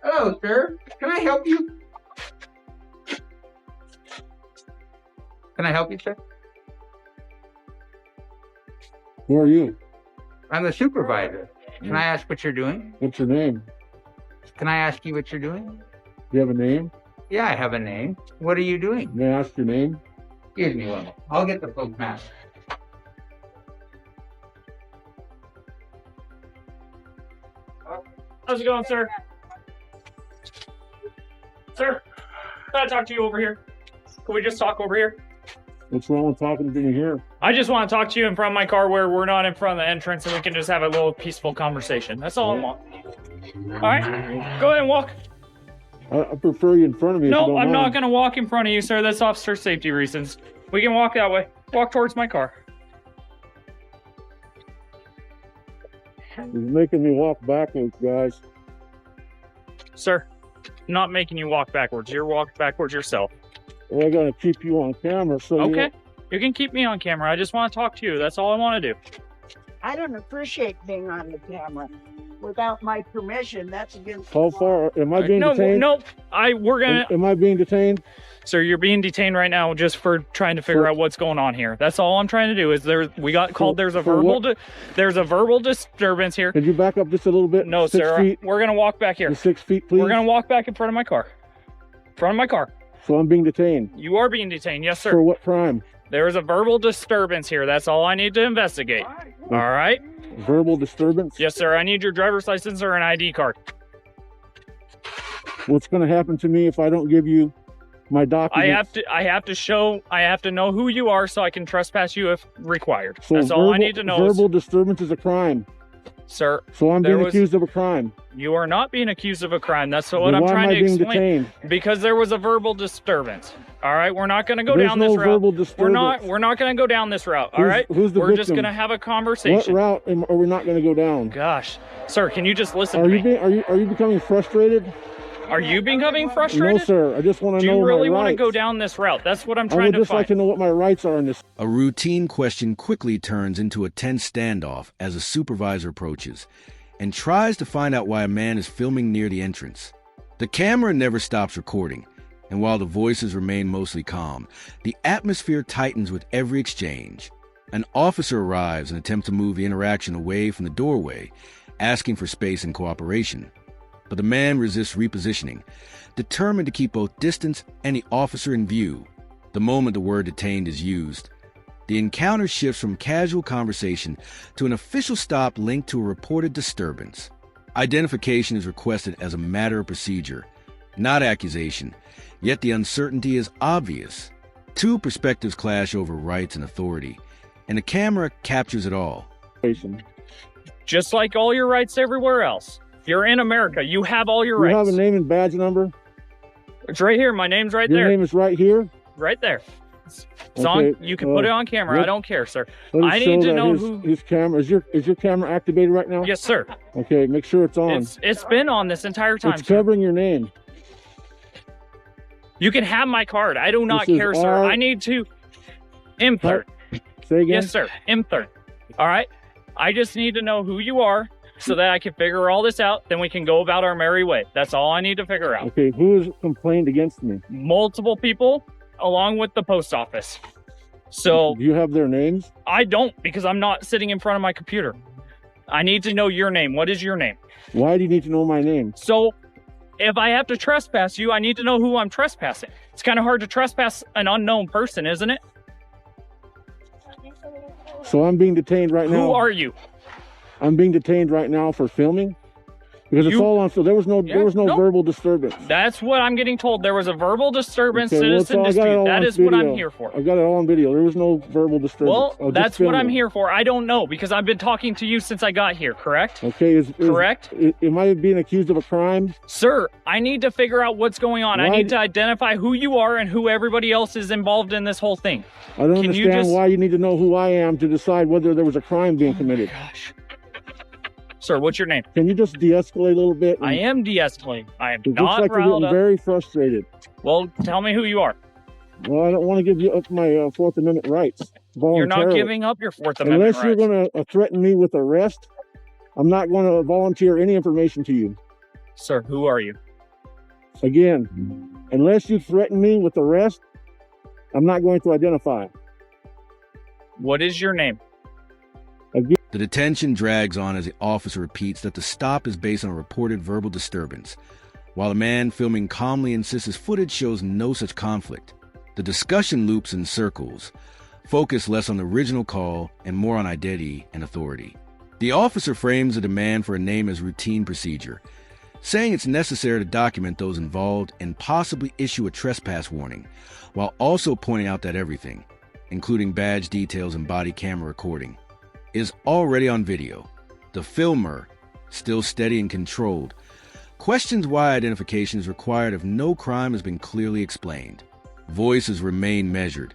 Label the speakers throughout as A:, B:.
A: Hello, sir. Can I help you? Can I help you, sir?
B: Who are you?
A: I'm the supervisor. Can I ask what you're doing?
B: What's your name?
A: Can I ask you what you're doing?
B: Do you have a name?
A: Yeah, I have a name. What are you doing?
B: May I ask your name?
A: Excuse me one. I'll get the postmaster.
C: How's it going, sir? Sir, can I talk to you over here? Can we just talk over here?
B: What's wrong with talking to me here?
C: I just want to talk to you in front of my car where we're not in front of the entrance and we can just have a little peaceful conversation. That's all I want. All right, go ahead and walk.
B: I prefer you in front of me.
C: No, I'm not going to walk in front of you, sir. That's officer safety reasons. We can walk that way. Walk towards my car.
B: You're making me walk backwards, guys.
C: Sir, I'm not making you walk backwards. You're walking backwards yourself.
B: Well, I gotta keep you on camera, so
C: Okay, you can keep me on camera. I just want to talk to you. That's all I want to do.
D: I don't appreciate being on the camera without my permission. That's against
B: How
D: the law.
B: far am I being
C: No,
B: detained?
C: no, we're gonna.
B: Am I being detained?
C: Sir, you're being detained right now just for trying to figure out what's going on here. That's all I'm trying to do. Is we got called? There's a verbal disturbance here.
B: Could you back up just a little bit?
C: No,
B: 6
C: sir.
B: feet.
C: We're gonna walk back here.
B: 6 feet, please.
C: We're gonna walk back in front of my car. Front of my car.
B: So I'm being detained.
C: You are being detained, yes, sir.
B: For what crime?
C: There is a verbal disturbance here. That's all I need to investigate. All right.
B: Verbal disturbance?
C: Yes, sir. I need your driver's license or an ID card.
B: What's going to happen to me if I don't give you my documents?
C: I have to know who you are so I can trespass you if required. So that's all I need to know.
B: Verbal disturbance is a crime.
C: Sir.
B: So I'm being accused of a crime.
C: You are not being accused of a crime. That's what I'm
B: why
C: trying
B: am I
C: to
B: being
C: explain.
B: detained?
C: Because there was a verbal disturbance. All right, we're not going to go
B: There's
C: down
B: no
C: this route.
B: verbal disturbance.
C: We're not going to go down this route. All right.
B: Who's the
C: We're
B: victim?
C: just going to have a conversation.
B: What route are we not going to go down?
C: Gosh, sir, can you just listen to me?
B: Are you becoming frustrated?
C: Are you becoming frustrated?
B: No, sir. I just want to know
C: Do you really
B: my
C: want to
B: rights.
C: go down this route? That's what I'm
B: I
C: trying
B: would
C: to
B: just
C: find.
B: like to know what my rights are in this.
E: A routine question quickly turns into a tense standoff as a supervisor approaches and tries to find out why a man is filming near the entrance. The camera never stops recording, and while the voices remain mostly calm, the atmosphere tightens with every exchange. An officer arrives and attempts to move the interaction away from the doorway, asking for space and cooperation. But the man resists repositioning, determined to keep both distance and the officer in view. The moment the word detained is used, the encounter shifts from casual conversation to an official stop linked to a reported disturbance. Identification is requested as a matter of procedure, not accusation, yet the uncertainty is obvious. Two perspectives clash over rights and authority, and the camera captures it all.
C: Just like all your rights everywhere else. You're in America. You have all your rights.
B: You have a name and badge number?
C: It's right here. My name's right
B: Your
C: there.
B: name is right here?
C: Right there. It's
B: Okay,
C: on. You can put it on camera. I don't care, sir.
B: Let us
C: I need
B: show
C: to
B: that
C: know
B: his camera is your camera activated right now?
C: Yes, sir.
B: Okay, make sure it's on.
C: It's been on this entire time.
B: It's covering your name.
C: You can have my card. I do not
B: This is
C: care, sir.
B: our-
C: I need to insert.
B: Say again?
C: Yes, sir. Insert. All right. I just need to know who you are so that I can figure all this out. Then we can go about our merry way. That's all I need to figure out.
B: Okay, who has complained against me?
C: Multiple people, along with the post office. So
B: Do you have their names?
C: I don't, because I'm not sitting in front of my computer. I need to know your name. What is your name?
B: Why do you need to know my name?
C: So if I have to trespass you, I need to know who I'm trespassing. It's kind of hard to trespass an unknown person, isn't it?
B: So I'm being detained right now.
C: Who are you?
B: I'm being detained right now for filming? Because it's all on film. There was no verbal disturbance.
C: That's what I'm getting told. There was a verbal disturbance,
B: Okay, well,
C: citizen
B: I got it
C: dispute.
B: all
C: That
B: on
C: is what I'm
B: video.
C: here for.
B: I got it all on video. There was no verbal disturbance.
C: Well,
B: I was just
C: that's what I'm
B: filming.
C: here for. I don't know, because I've been talking to you since I got here, correct?
B: Okay,
C: Correct?
B: Am I being accused of a crime?
C: Sir, I need to figure out what's going on. I
B: Why
C: need to identify who you are and who everybody else is involved in this whole thing.
B: I don't
C: Can you
B: understand
C: just-
B: why you need to know who I am to decide whether there was a crime being committed.
C: Gosh. Sir, what's your name?
B: Can you just de-escalate a little bit?
C: I am de-escalating. I am
B: It looks
C: not
B: like you're
C: riled
B: getting
C: up.
B: very frustrated.
C: Well, tell me who you are.
B: Well, I don't want to give you up my Fourth Amendment rights voluntarily.
C: You're not giving up your Fourth Amendment
B: Unless you're
C: rights.
B: going to threaten me with arrest, I'm not going to volunteer any information to you.
C: Sir, who are you?
B: Again, unless you threaten me with arrest, I'm not going to identify.
C: What is your name?
B: Again,
E: The detention drags on as the officer repeats that the stop is based on a reported verbal disturbance, while the man filming calmly insists his footage shows no such conflict. The discussion loops in circles, focus less on the original call and more on identity and authority. The officer frames the demand for a name as routine procedure, saying it's necessary to document those involved and possibly issue a trespass warning, while also pointing out that everything, including badge details and body camera recording, is already on video. The filmer, still steady and controlled, questions why identification is required if no crime has been clearly explained. Voices remain measured,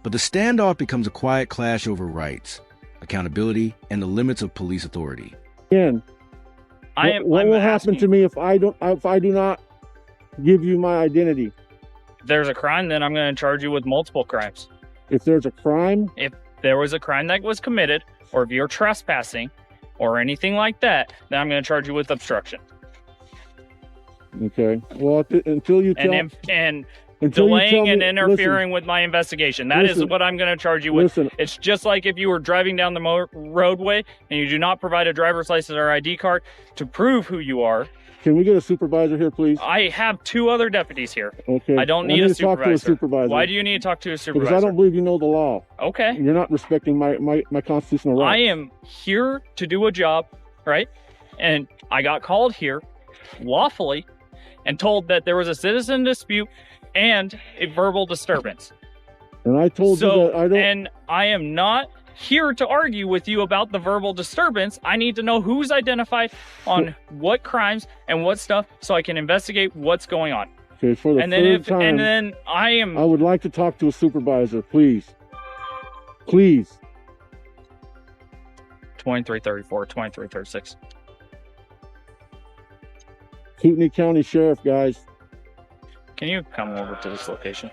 E: but the standoff becomes a quiet clash over rights, accountability, and the limits of police authority.
B: again, what will happen to me if I do not give you my identity?
C: If there's a crime, then I'm going to charge you with multiple crimes.
B: If there's a crime,
C: If there was a crime that was committed, or if you're trespassing, or anything like that, then I'm going to charge you with obstruction.
B: okay. Well, until you tell
C: And
B: until you tell
C: delaying
B: me,
C: and interfering with my investigation. That is what I'm going to charge you with.
B: Listen,
C: It's just like if you were driving down the roadway and you do not provide a driver's license or ID card to prove who you are.
B: can we get a supervisor here, please?
C: I have 2 other deputies here.
B: Okay.
C: I don't need a
B: to talk to a
C: supervisor.
B: supervisor.
C: Why do you need to talk to a supervisor?
B: Because I don't believe you know the law.
C: Okay.
B: You're not respecting my constitutional rights.
C: I am here to do a job, right? And I got called here lawfully and told that there was a citizen dispute and a verbal disturbance.
B: And I told you that I don't.
C: And I am not here to argue with you about the verbal disturbance. I need to know who's identified on what crimes and what stuff so I can investigate what's going on.
B: Okay, for the third time,
C: and then I
B: would like to talk to a supervisor, please. Please.
C: 2334, 2336.
B: Kootenai County Sheriff, guys.
C: Can you come over to this location?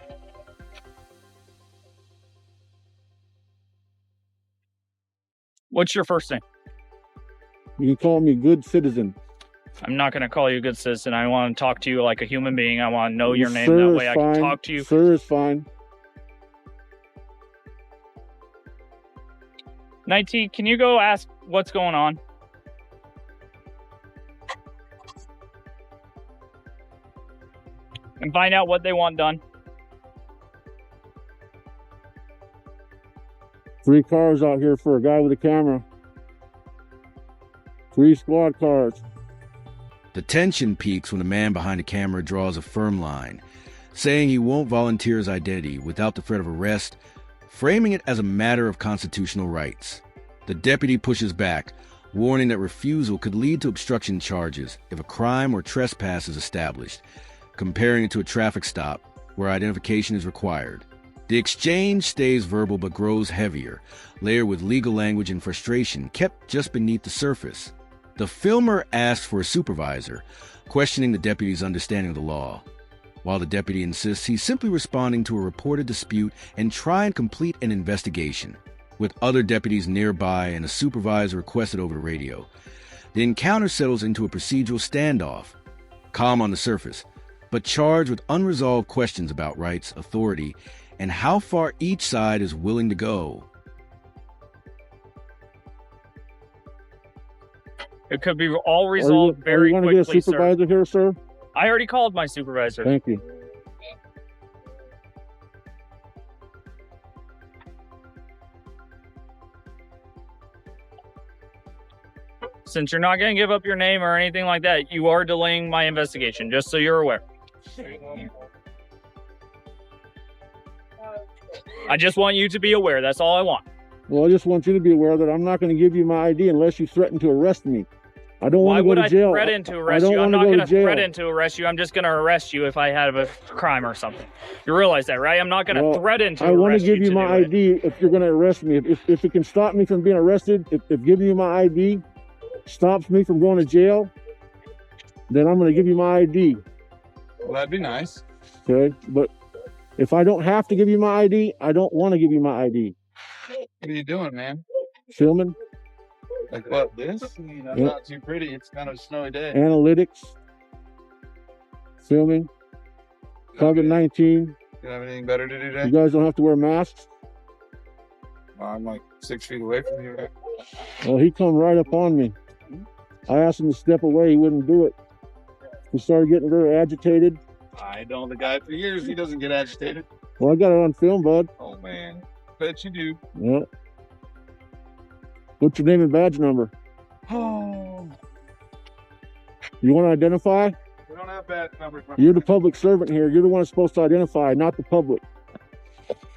C: What's your first name?
B: You can call me good citizen.
C: I'm not going to call you a good citizen. I want to talk to you like a human being. I want to know your name.
B: Sir
C: That
B: is
C: way I
B: fine.
C: can talk to you.
B: Sir is fine.
C: 19, can you go ask what's going on? And find out what they want done.
B: 3 cars out here for a guy with a camera. 3 squad cars.
E: The tension peaks when the man behind the camera draws a firm line, saying he won't volunteer his identity without the threat of arrest, framing it as a matter of constitutional rights. The deputy pushes back, warning that refusal could lead to obstruction charges if a crime or trespass is established, comparing it to a traffic stop where identification is required. The exchange stays verbal but grows heavier, layered with legal language and frustration kept just beneath the surface. The filmer asks for a supervisor, questioning the deputy's understanding of the law, while the deputy insists he's simply responding to a reported dispute and try and complete an investigation. With other deputies nearby and a supervisor requested over the radio, the encounter settles into a procedural standoff, calm on the surface, but charged with unresolved questions about rights, authority, and how far each side is willing to go.
C: It could be all resolved very quickly,
B: Are you going to get a supervisor here, sir?
C: I already called my supervisor.
B: Thank you.
C: Since you're not going to give up your name or anything like that, you are delaying my investigation, just so you're aware. I just want you to be aware. That's all I want.
B: Well, I just want you to be aware that I'm not going to give you my ID unless you threaten to arrest me. I don't want to go to jail.
C: Why would I threaten to arrest you? I'm not going to threaten to arrest you. I'm just going to arrest you if I have a crime or something. You realize that, right? I'm not going to threaten to arrest you.
B: I want to give you my ID if you're going to arrest me. If it can stop me from being arrested, if giving you my ID stops me from going to jail, then I'm going to give you my ID.
A: Well, that'd be nice.
B: Okay? But if I don't have to give you my ID, I don't want to give you my ID.
A: What are you doing, man?
B: Filming.
A: Like what, this? That's not too pretty. It's kind of a snowy day.
B: Analytics. filming. COVID-19.
F: You have anything better to do
B: You
F: today?
B: guys don't have to wear masks.
F: I'm like 6 feet away from you.
B: Well, he come right up on me. I asked him to step away. He wouldn't do it. He started getting very agitated.
F: I know the guy for years. He doesn't get agitated.
B: Well, I got it on film, bud.
F: Oh, man. Bet you do.
B: Yeah. What's your name and badge number?
F: Oh.
B: You want to identify?
F: We don't have bad numbers.
B: You're the public servant here. You're the one that's supposed to identify, not the public.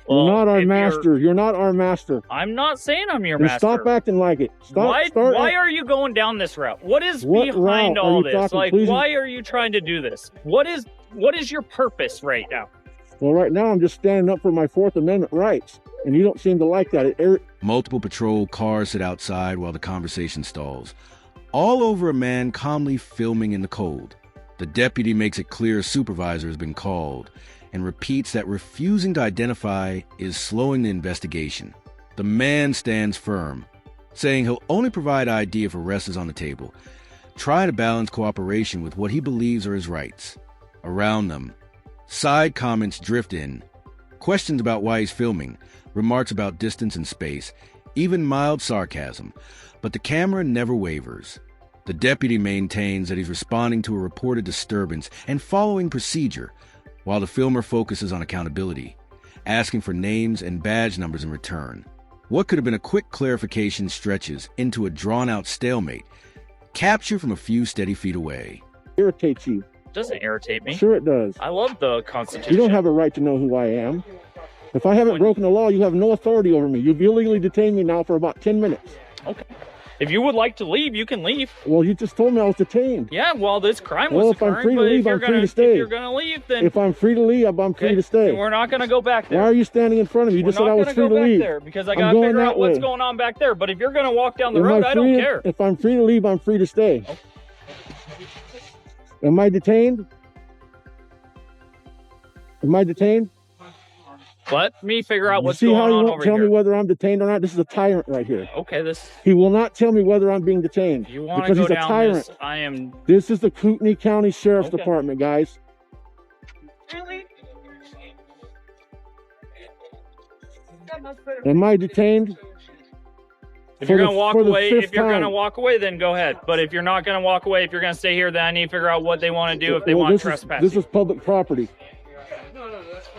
C: Well,
B: you're not our
C: if
B: master. You're not our master.
C: I'm not saying I'm your
B: And
C: master.
B: stop acting like it.
C: Why are you going down this route? What is
B: What
C: behind
B: route are
C: all
B: you
C: this?
B: talking?
C: Like,
B: Please-
C: why are you trying to do this? What is your purpose right now?
B: Well, right now I'm just standing up for my Fourth Amendment rights, and you don't seem to like that.
E: Multiple patrol cars sit outside while the conversation stalls, all over a man calmly filming in the cold. The deputy makes it clear a supervisor has been called and repeats that refusing to identify is slowing the investigation. The man stands firm, saying he'll only provide ID if arrest is on the table, trying to balance cooperation with what he believes are his rights. Around them, side comments drift in, questions about why he's filming, remarks about distance and space, even mild sarcasm, but the camera never wavers. The deputy maintains that he's responding to a reported disturbance and following procedure, while the filmer focuses on accountability, asking for names and badge numbers in return. What could have been a quick clarification stretches into a drawn-out stalemate, captured from a few steady feet away.
B: Irritates you.
C: Doesn't irritate me.
B: Sure it does.
C: I love the Constitution.
B: You don't have a right to know who I am. If I haven't broken the law, you have no authority over me. You've illegally detained me now for about 10 minutes.
C: Okay. If you would like to leave, you can leave.
B: Well, you just told me I was detained.
C: Yeah, well, this crime
B: Well,
C: was
B: if I'm
C: occurring,
B: free to
C: but
B: leave,
C: if you're
B: I'm free
C: gonna
B: to stay.
C: if you're gonna leave, then
B: If I'm free to leave, I'm free to stay.
C: then we're not gonna go back there.
B: Why are you standing in front of me? You
C: We're
B: just said
C: not
B: I was
C: gonna
B: free
C: go
B: to
C: back
B: leave.
C: there because I
B: I'm
C: gotta
B: going
C: figure
B: that
C: out what's
B: way.
C: going on back there. But if you're gonna walk down the
B: Am
C: road, I don't
B: free-
C: care.
B: If I'm free to leave, I'm free to stay.
C: Okay.
B: Am I detained? Am I detained?
C: Let me figure out
B: You
C: what's
B: see
C: going
B: how he
C: on
B: won't
C: over
B: tell me
C: here.
B: whether I'm detained or not? This is a tyrant right here.
C: Okay, this.
B: He will not tell me whether I'm being detained.
C: If you want to
B: because
C: go
B: he's a
C: down
B: tyrant.
C: this, I am.
B: This is the Kootenai County Sheriff's
C: Okay.
B: Department, guys.
C: Really?
B: Am I detained?
C: If
B: For
C: you're
B: the-
C: gonna walk
B: for the
C: away,
B: fifth
C: if you're gonna
B: time.
C: walk away, then go ahead. But if you're not gonna walk away, if you're gonna stay here, then I need to figure out what they want to do if they
B: Well,
C: want
B: this
C: to
B: is-
C: trespass.
B: This is public property.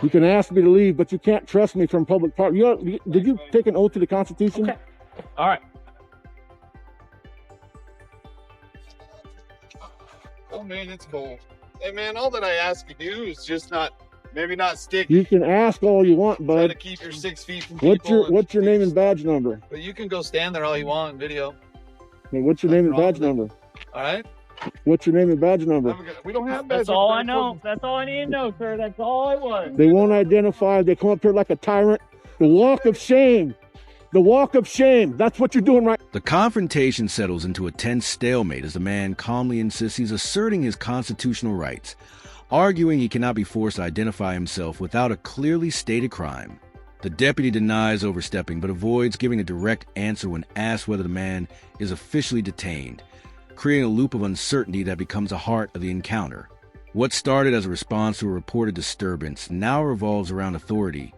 B: You can ask me to leave, but you can't trust me from public property. Did you take an oath to the Constitution?
C: Okay. All right.
F: Oh, man, it's cold. Hey, man, all that I ask you to do is just maybe not stick.
B: You can ask all you want,
F: Try to
B: bud.
F: keep your 6 feet from
B: What's
F: people.
B: your name and badge number?
F: But you can go stand there all you want in video.
B: Hey, what's your name and
F: Nothing wrong
B: badge
F: with it.
B: number?
F: All right?
B: What's your name and badge number?
F: We don't have
C: That's
F: badges.
C: all I know. That's all I need to know, sir. That's all I was.
B: They won't identify. They come up here like a tyrant. The walk of shame. The walk of shame. That's what you're doing right.
E: The confrontation settles into a tense stalemate as the man calmly insists he's asserting his constitutional rights, arguing he cannot be forced to identify himself without a clearly stated crime. The deputy denies overstepping but avoids giving a direct answer when asked whether the man is officially detained, creating a loop of uncertainty that becomes the heart of the encounter. What started as a response to a reported disturbance now revolves around authority,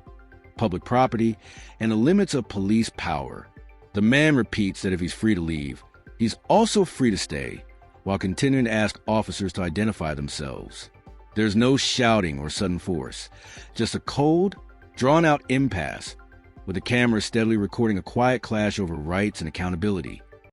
E: public property, and the limits of police power. The man repeats that if he's free to leave, he's also free to stay, while continuing to ask officers to identify themselves. There's no shouting or sudden force, just a cold, drawn-out impasse, with the camera steadily recording a quiet clash over rights and accountability.